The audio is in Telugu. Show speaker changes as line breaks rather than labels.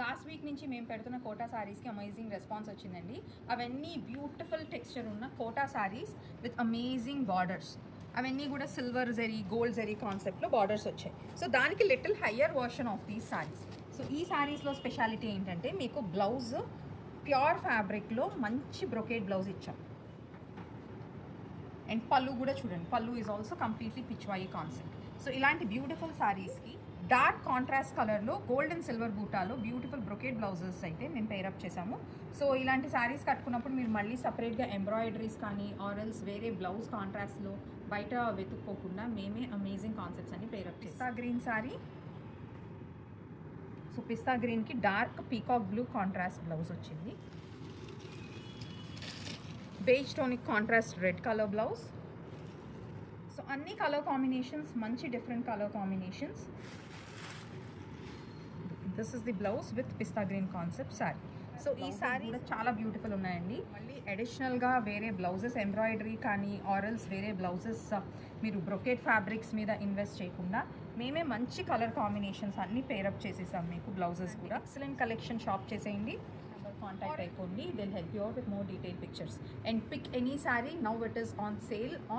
లాస్ట్ వీక్ నుంచి మేము పెడుతున్న కోటా శారీస్కి అమేజింగ్ రెస్పాన్స్ వచ్చిందండి. అవన్నీ బ్యూటిఫుల్ టెక్స్చర్ ఉన్న Kota saris with amazing borders. అవన్నీ కూడా సిల్వర్ జరీ, గోల్డ్ జరీ కాన్సెప్ట్లో బార్డర్స్ వచ్చాయి. సో దానికి little higher version of these saris. So ఈ శారీస్లో స్పెషాలిటీ ఏంటంటే మీకు బ్లౌజ్ ప్యూర్ ఫ్యాబ్రిక్లో మంచి బ్రొకేట్ బ్లౌజ్ ఇచ్చాం. అండ్ పళ్ళు కూడా చూడండి, pallu is also completely pichwai concept. So ఇలాంటి బ్యూటిఫుల్ శారీస్కి డార్క్ కాంట్రాస్ట్ కలర్లో గోల్డ్ అండ్ సిల్వర్ బూటాలో బ్యూటిఫుల్ బ్రొకేట్ బ్లౌజెస్ అయితే మేము పేరప్ చేసాము. సో ఇలాంటి శారీస్ కట్టుకున్నప్పుడు మీరు మళ్ళీ సపరేట్గా ఎంబ్రాయిడరీస్ కానీ ఆర్ఎల్స్ వేరే బ్లౌజ్ కాంట్రాస్ట్లో బయట వెతుక్కోకుండా మేమే అమేజింగ్ కాన్సెప్ట్స్ అన్ని పేరప్ చేస్తాం. పిస్తా గ్రీన్ శారీ. సో పిస్తా గ్రీన్కి dark peacock blue contrast blouse వచ్చింది. Beige tonic contrast red colour blouse. So అన్ని కలర్ కాంబినేషన్స్ మంచి different colour combinations. This is the blouse with pista green concept sari. So ఈ శారీ కూడా చాలా బ్యూటిఫుల్ ఉన్నాయండి. మళ్ళీ అడిషనల్గా వేరే బ్లౌజెస్ ఎంబ్రాయిడరీ కానీ ఆరల్స్ వేరే బ్లౌజెస్ మీరు బ్రొకేట్ ఫ్యాబ్రిక్స్ మీద ఇన్వెస్ట్ చేయకుండా మేమే మంచి కలర్ కాంబినేషన్స్ అన్నీ పేరప్ చేసేసాం మీకు. బ్లౌజెస్ కూడా ఎక్సలెంట్ కలెక్షన్. షాప్ చేసేయండి, కాంటాక్ట్ అయిపోండి. They'll help you out with more detail pictures and pick any sari. Now it is on sale on